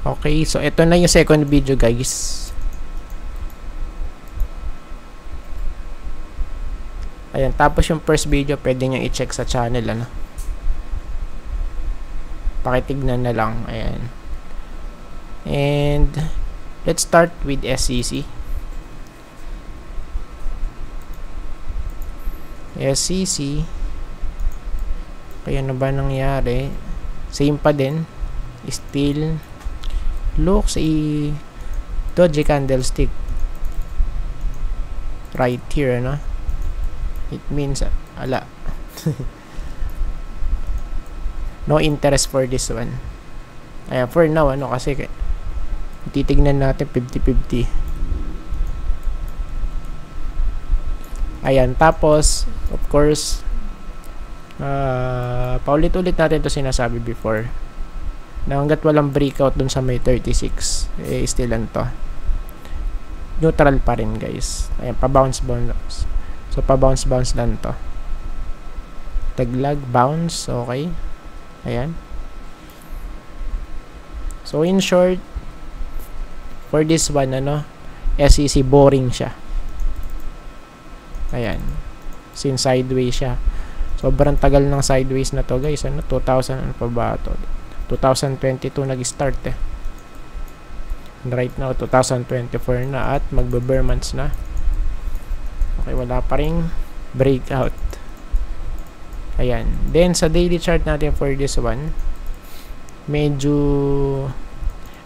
Okay, so ito na yung second video guys. Ayan, tapos yung first video pwede nyo i-check sa channel, ano. Pakitignan na lang, ayan. And let's start with SCC. SCC. Kaya ano ba nangyari? Same pa din. Still looks a dodgy candlestick right here, ano. It means ala no interest for this one. Ayan, for now, ano, kasi titignan natin 50-50. Ayan, tapos of course paulit-ulit natin to sinasabi before na hanggat walang breakout dun sa may 36, eh still to neutral pa rin guys. Ayan, pa-bounce. So pa-bounce lang to. Taglag, bounce, okay. Ayan. So in short, for this one, ano, SCC boring siya. Ayan. Since sideways siya. Sobrang tagal ng sideways na to guys. Ano, 2000, ano pa ba to? 2022 nag-start eh. And right now, 2024 na at magbe-bear months na. Okay, wala pa ring breakout. Ayan. Then, sa daily chart natin for this one, medyo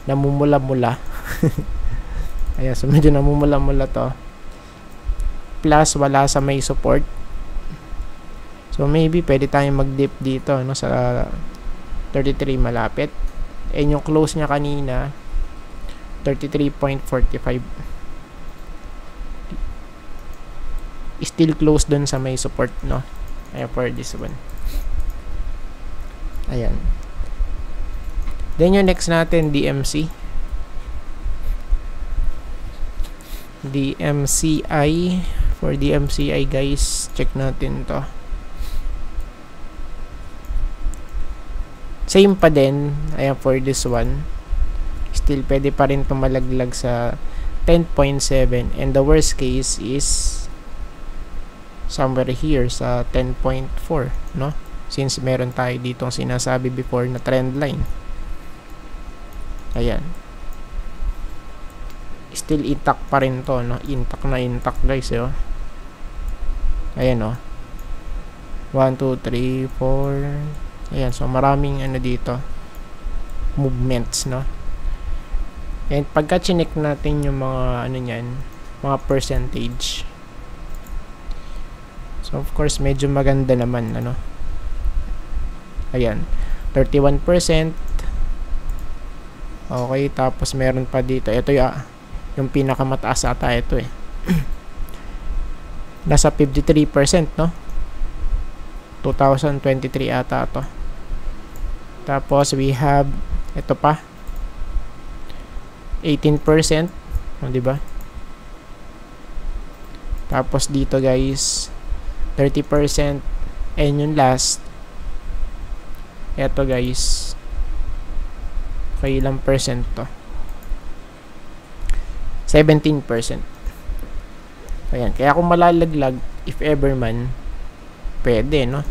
namumula-mula. Ayan, so medyo namumula-mula to. Plus, wala sa may support. So, maybe pwede tayong mag-dip dito, no, sa 33 malapit. And yung close niya kanina, 33.45. Still close dun sa may support, no. Ayan, for this one. Ayan. Then yung next natin, DMC. DMCI. For DMCI guys, check natin to. Same pa din. Ayan, for this one. Still pwede pa rin tumalaglag sa 10.7. And the worst case is somewhere here sa 10.4, no? Since meron tayo ditong sinasabi before na trend line. Ayan. Still intact pa rin to, no? Intact na intact guys, eh, oh. Ayan, oh. 1, 2, 3, 4. Ayan, so maraming ano dito movements, no? And pagka chinek natin yung mga ano niyan, mga percentage. So of course medyo maganda naman, ano. Ayan, 31%. Okay, tapos meron pa dito. Ito yung pinakamataas ata ito eh. Nasa 53%, no? 2023 ata to. Tapos we have ito pa 18%, no, di ba? Tapos dito guys 30%, and yung last eto guys, kay ilang percent to? 17%. Ayan, kaya kung malalaglag, if ever man, pwede, no?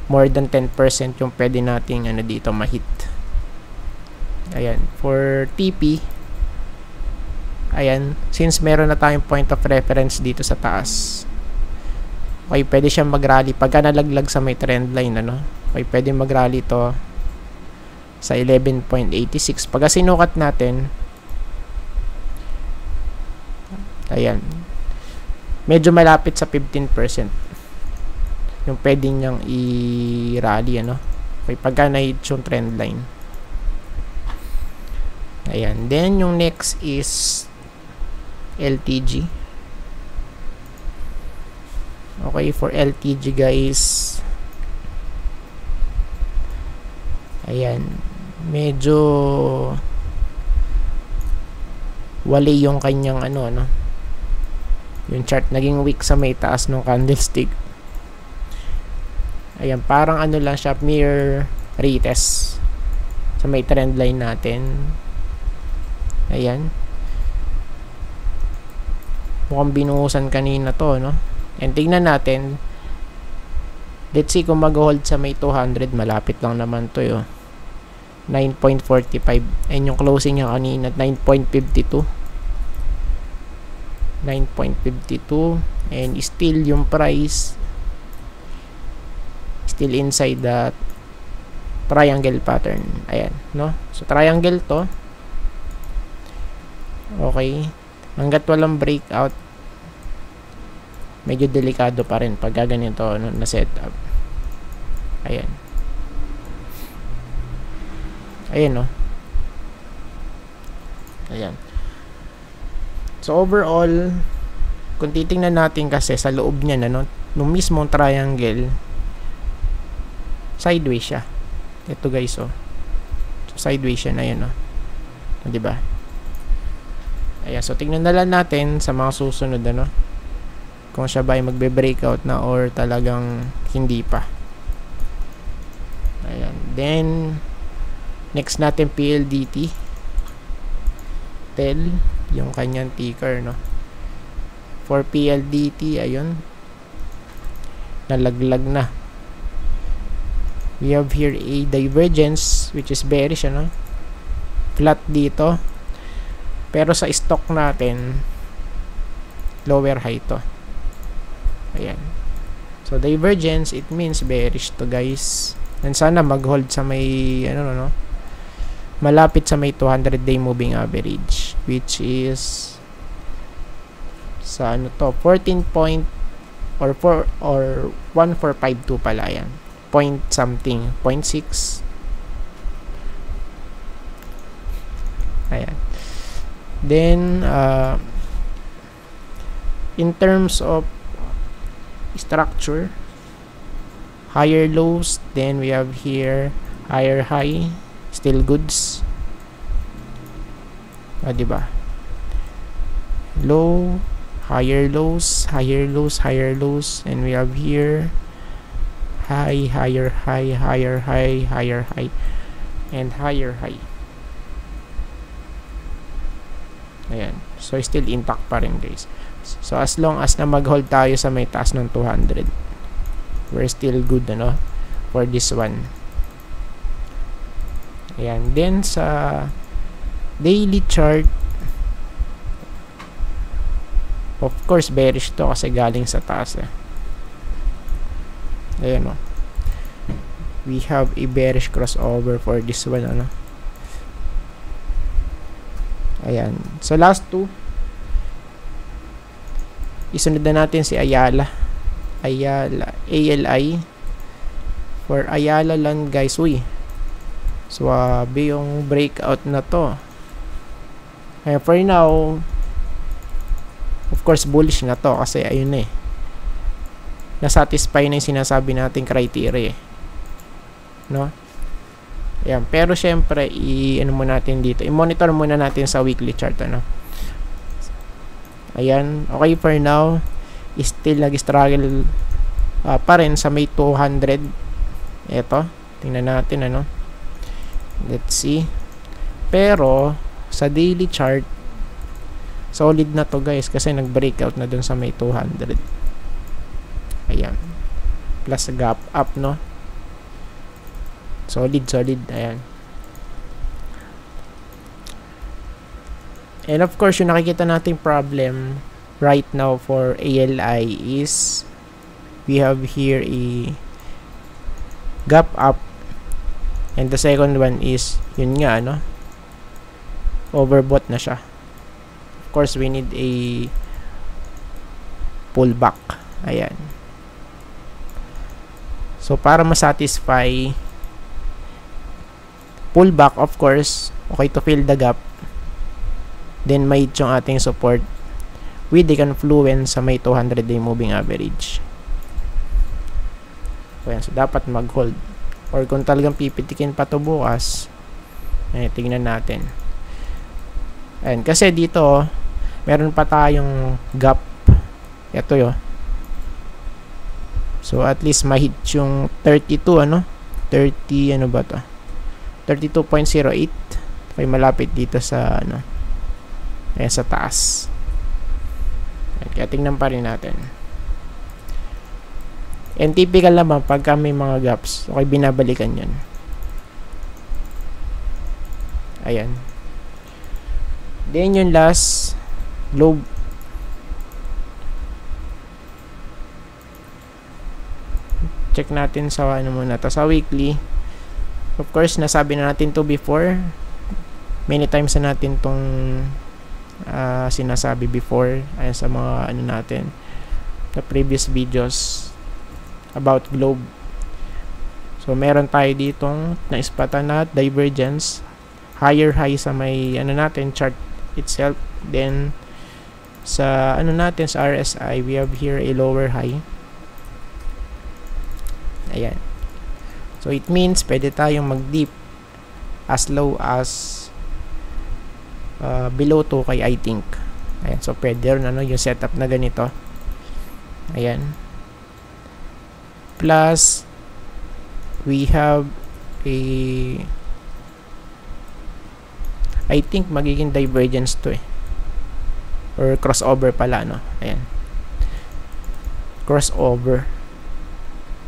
More than 10% yung pwede nating ano dito ma-hit. Ayan, for TP, ayan, since meron na tayong point of reference dito sa taas, okay, pwede siyang mag-rally pagka nalaglag sa may trend line, ano? Okay, pwede mag-rally to sa 11.86. Pagka sinukat natin, ayan, medyo malapit sa 15% yung pwede niyang i-rally, ano? Okay, pagka na-hit yung trend line. Ayan, then yung next is LTG. Okay, for LTG guys, ayan, medyo wali yung kanyang ano, no? Yung chart naging weak sa may taas ng candlestick. Ayan, parang ano lang siya, mere retest sa may trend line natin. Ayan. Mukhang binuhusan kanina to, no? And tingnan natin. Let's see kung mag-hold sa may 200. Malapit lang naman to, yo. 9.45. And yung closing niya kanina, 9.52. 9.52. And still yung price still inside the triangle pattern. Ayan, no? So, triangle to. Okay. Hanggat walang breakout, medyo delikado pa rin pag ganito, no, na setup. Ayan. Ayan, no? Ayan. So, overall, kung titingnan natin kasi sa loob niya, no, nung mismong triangle, sideways siya. Ito guys, oh. So, sideways siya na yun, oh. Diba? Ayan, so tingnan na lang natin sa mga susunod, ano, kung siya ba ay magbe-breakout na or talagang hindi pa. Ayan. Then, next natin PLDT. TEL, yung kanyang ticker, no. For PLDT, ayun. Nalaglag na. We have here a divergence, which is bearish, ano. Flat dito. Pero sa stock natin, lower high to. Ayan. So, divergence, it means bearish to, guys. And sana mag-hold sa may, ano, no, malapit sa may 200-day moving average, which is sa, ano to, 14 point, or 1452 pala, yan. Point something, 0.6. Ayan. Then, in terms of structure, higher lows, then we have here higher high, still goods. Diba? Low, higher lows, higher lows, higher lows, and we have here high, higher high, higher high, higher high, and higher high. Ayan. So, still intact pa rin, guys. So, as long as na mag-hold tayo sa may taas ng 200, we're still good, ano, for this one. Ayan. Then, sa daily chart, of course, bearish to kasi galing sa taas, eh. Ayan, o. We have a bearish crossover for this one, ano. Ayan. So, last two. Isunod na natin si Ayala. ALI. For Ayala lang, guys. Uy. Swabe yung breakout na to. Kaya for now, of course, bullish na to. Kasi, ayun eh. Nasatisfy na yung sinasabi nating criteria. No? Ayan, pero syempre ano muna natin dito, i-monitor muna natin sa weekly chart, ano. Ayan, okay, for now still nag-struggle pa rin sa may 200. Eto, tingnan natin, ano. Let's see. Pero sa daily chart, solid na to, guys, kasi nag-breakout na dun sa may 200. Ayan, plus gap up, no. Solid, ayan. And of course, yung nakikita nating problem right now for ALI is we have here a gap up, and the second one is yun nga, no, overbought na siya. Of course, we need a pullback. Ayan. So, para masatisfy pullback, of course, okay, to fill the gap, then may yung ating support with the confluence sa may 200-day moving average. So, dapat mag-hold. Or kung talagang pipitikin pa to bukas, tingnan natin. Ayan, kasi dito, meron pa tayong gap. Ito yun. So, at least ma-hit yung 32, ano? 30, ano ba to? 32.08. Okay, malapit dito sa, ano, Ayan, sa taas. Ayan, kaya tingnan pa rin natin. And typical naman, pagka may mga gaps, okay, binabalikan yan. Ayan. Then, yung last, globe. Check natin sa ano muna to, sa weekly. Of course, nasabi na natin to before. Many times na natin tong sinasabi before. Ayan, sa mga ano natin, the previous videos about globe. So, meron tayo ditong naispatan na divergence, higher high sa may ano natin, chart itself. Then, sa ano natin, sa RSI, we have here a lower high. Ayan. So, it means pwede tayong mag-dip as low as below 2K, I think. Ayan. So, pwede rin ano, yung setup na ganito. Ayan. Plus, we have a, I think magiging divergence to eh. Or crossover pala, no? Ayan. Crossover.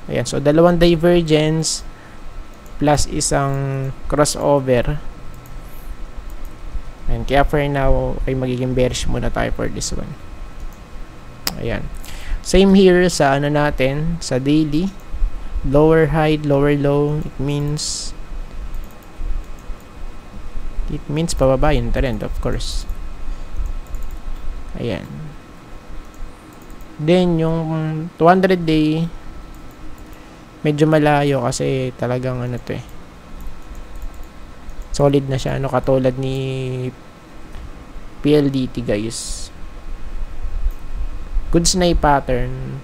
Ayan. So, dalawang divergence plus isang crossover. Ayan. Kaya for now, ay magiging bearish muna tayo for this one. Ayan. Same here sa ano natin, sa daily. Lower high, lower low. It means pababa yung trend, of course. Ayan. Then, yung 200 day, medyo malayo kasi talagang ano to eh. Solid na siya. Ano, katulad ni PLDT, guys. Goods na pattern.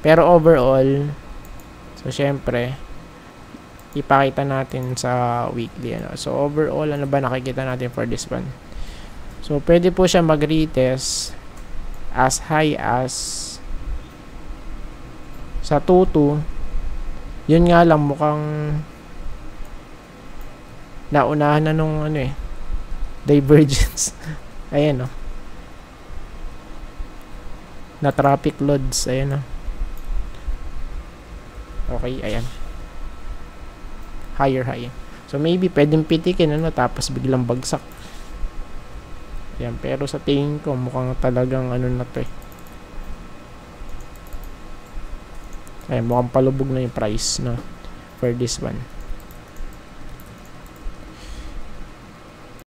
Pero overall, so syempre, ipakita natin sa weekly. Ano. So overall, ano ba nakikita natin for this one? So pwede po siya mag-retest as high as sa 2.2. Yun nga lang, mukhang naunahan na nung ano eh, divergence. Ayan o. Na traffic loads. Ayan o. Okay, ayan. Higher high. So maybe pwedeng pitikin ano, tapos biglang bagsak. Ayan, pero sa tingin ko mukhang talagang ano na to eh. Ayan, mukhang palubog na yung price, no, for this one.